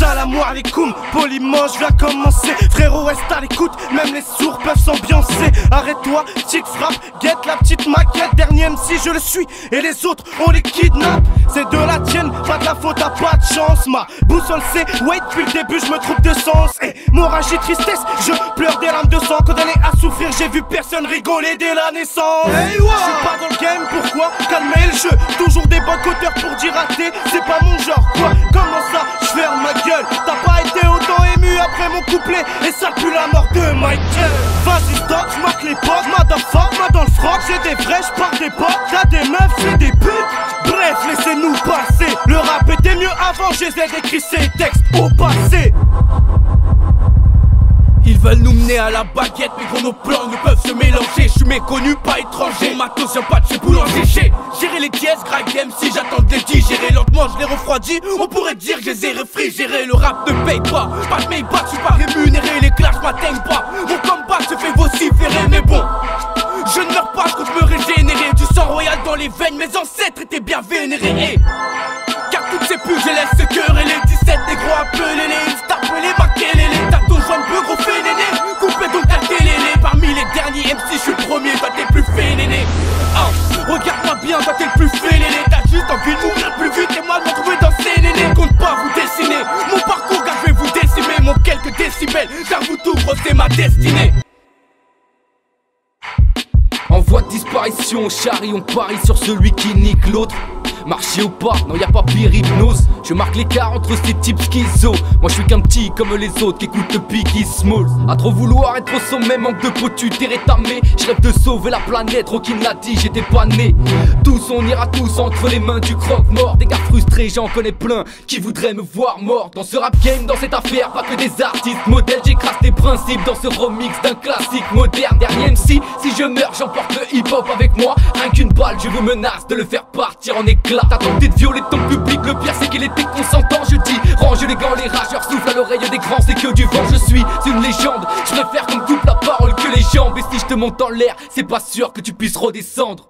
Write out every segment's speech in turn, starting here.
Salam alaikum, poliment je viens commencer. Frérot reste à l'écoute, même les sourds peuvent s'ambiancer. Arrête-toi, tic frappe, guette la petite maquette. Dernier MC je le suis et les autres on les kidnappe. C'est de la tienne, pas de la faute, t'as pas de chance. Ma boussole c'est wait, depuis le début je me trouve de sens. Hémorragie, tristesse, je pleure des larmes de sang. Condamné à souffrir, j'ai vu personne rigoler dès la naissance. Hey, wow. Je suis pas dans le game, pourquoi calmer le jeu? Toujours des bonnes coteurs pour dire rater, c'est pas mon genre. Quoi, comment ça, je ferme ma gueule? T'as pas été autant ému après mon couplet et ça pue la mort de Michael. Vas-y stop, j'marque l'époque, motherfuck, moi dans le froc. J'ai des vrais, j'pars des potes, t'as des meufs, j'ai des putes. Bref, laissez-nous passer. Le rap était mieux avant, j'ai écrit ces textes au passé. Ils veulent nous mener à la baguette, mais gros nos plans ne peuvent se mélanger. Je suis méconnu, pas étranger. Mon matos vient pas de chez boulanger. Gérer les dièses, grave MC, j'attends de les digérer. Lentement, je les refroidis, on pourrait dire que je les ai réfrigérés. Le rap ne paye pas, pas de Maybach, je suis pas rémunéré. Les clashs m'atteignent pas, mon combat se fait vociférer. Mais bon, je ne meurs pas, je compte me régénérer. Du sang royal dans les veines, mes ancêtres étaient bien vénérés. Car toutes ces putes, je laisse ce cœur et les 17 négros appelez-les. Ils se tapent les maquelés, t'as ton joint de peu gros fénéné. Coupez donc ta télé, parmi les derniers MC, je suis le premier, toi t'es plus fénéné. Oh, regarde-moi bien, toi t'es le plus fénéné. T'as juste envie de mourir plus vite et moi de me trouver dans ces nénés. Compte pas vous dessiner, mon parcours car je vais vous décimer. Mon quelques décibels, car vous tout gros c'est ma destinée. En voie de disparition, on charrie, on parie sur celui qui nique l'autre. Marcher ou pas, non y'a pas pire hypnose. Je marque l'écart entre ces types schizo. Moi je suis qu'un petit comme les autres qui écoutent le Biggie Smalls. À trop vouloir être au sommet, manque de peau, tu t'es rétamé. Je rêve de sauver la planète, Rockin l'a dit, j'étais pas né. Tous on ira tous entre les mains du croque-mort. Des gars frustrés, j'en connais plein qui voudraient me voir mort. Dans ce rap game, dans cette affaire, pas que des artistes modèles. J'écrase tes principes dans ce remix d'un classique moderne. Dernier MC, si je meurs, j'emporte le hip-hop avec moi. Rien qu'une balle, je vous menace de le faire partir en éclat. T'as tenté de violer ton public, le pire c'est qu'il était consentant. Je dis, range les gants, les rageurs soufflent à l'oreille des grands, c'est que du vent. Je suis une légende, je préfère qu'on me coupe la parole que les jambes. Et si je te monte en l'air, c'est pas sûr que tu puisses redescendre.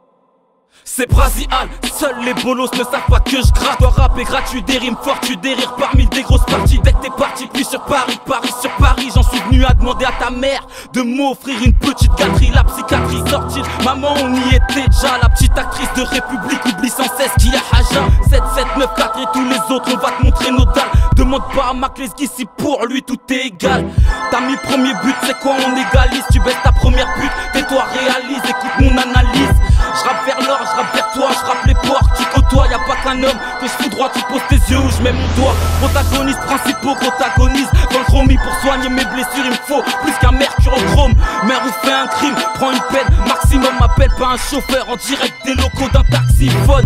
C'est Brasial, seuls les bolos ne savent pas que je gratte. Toi rap est gratuit, des rimes fortes, tu dérives parmi des grosses parties. Dès que t'es parti, puis sur Paris, sur Paris. J'en suis venu à demander à ta mère de m'offrir une petite gâterie. La psychiatrie sortie, maman on y était déjà. La petite actrice de République oublie sans cesse qu'il y a Haja. 7, 7, 9, 4 et tous les autres, on va te montrer nos dalles. Demande pas à Maclesky si pour lui tout est égal. T'as mis premier but, c'est quoi on égalise. Tu baisses ta première pute, tais-toi, réalise, écoute mon analyse. Je rappe vers l'or, je rappe vers toi, je rappe les porcs qui côtoient. Y'a pas qu'un homme que je fous droit, tu poses tes yeux où je mets mon doigt. Protagonistes principaux, protagonistes dans le chromie. Pour soigner mes blessures, il me faut plus qu'un mercurochrome. Mère ou fait un crime, prends une peine maximum. M'appelle pas un chauffeur en direct des locaux d'un taxiphone.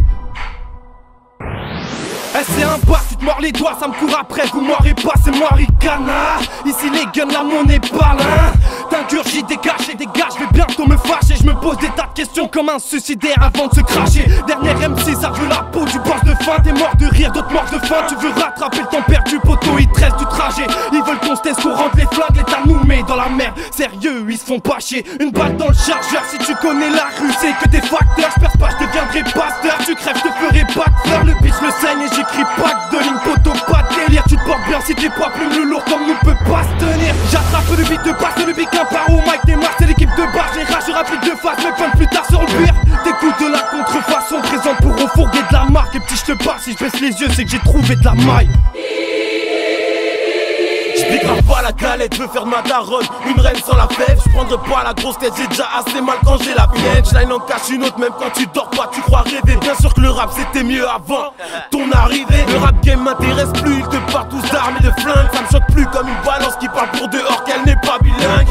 C'est un bar, tu te mords les doigts, ça me court après, vous m'aurez pas, c'est moi Ricana. Ici les guns, là mon est pas là. T'ingurgis, dégage et dégage, je vais bientôt me fâcher. Je me pose des tas de questions comme un suicidaire avant de se cracher. Dernier MC, ça veut la peau du boss de fin. T'es mort de rire, d'autres morts de faim. Tu veux rattraper le temps perdu, poteau, il te reste du trajet. Ils veulent qu'on se teste, qu'on rentre les flingues, l'état nous met dans la merde. Sérieux, ils se font pas chier. Une balle dans le chargeur, si tu connais la rue, c'est que des facteurs. Je perce pas, je deviendrai pasteur. Tu crèves, je te ferai pas de fleurs. Le pitch me saigne et j'écris pas de ligne, poteau, pas de délire. Tu te portes bien si t'es pas plus le lourd comme nous peut pas se tenir. J'attrape le beat de passe, le beat qu'un par au mic démarre, c'est l'équipe de base. Les rages rapide de face, mes fans plus tard seront pires. T'écoutes de la contrefaçon, présent pour refourguer de la marque. Et petit je te parle, si je baisse les yeux, c'est que j'ai trouvé de la maille. J'pique pas la galette, je veux faire de ma daronne une reine sans la fève. J'prendrai pas la grosse tête, j'ai déjà assez mal quand j'ai la pièce. Line en cache une autre, même quand tu dors pas, tu crois rêver. Bien sûr que le rap c'était mieux avant ton arrivée. Le rap game m'intéresse plus, il te parle tous d'armes et de flingues. Ça me choque plus comme une balance qui parle pour dehors qu'elle n'est pas bilingue.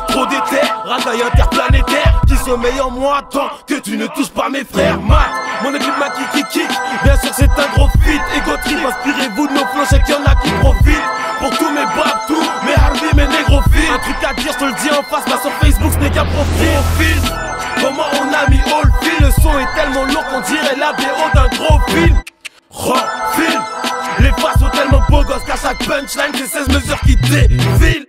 Trop d'éther, racaille interplanétaire qui sommeille en moi tant que tu ne touches pas mes frères. Mon équipe m'a kick. Bien sûr c'est un gros feat. Ego trip, inspirez-vous de nos flots, je sais qu'il y en a qui profitent. Pour tous mes babtous, mes harvis, mes négrophiles. Un truc à dire, je te le dis en face, là sur Facebook ce n'est qu'un profil. Comment on a mis all fil. Le son est tellement lourd qu'on dirait la BO d'un gros film. Refile. Les faces sont tellement beaux gosses qu'à chaque punchline j'ai 16 mesures qui défilent.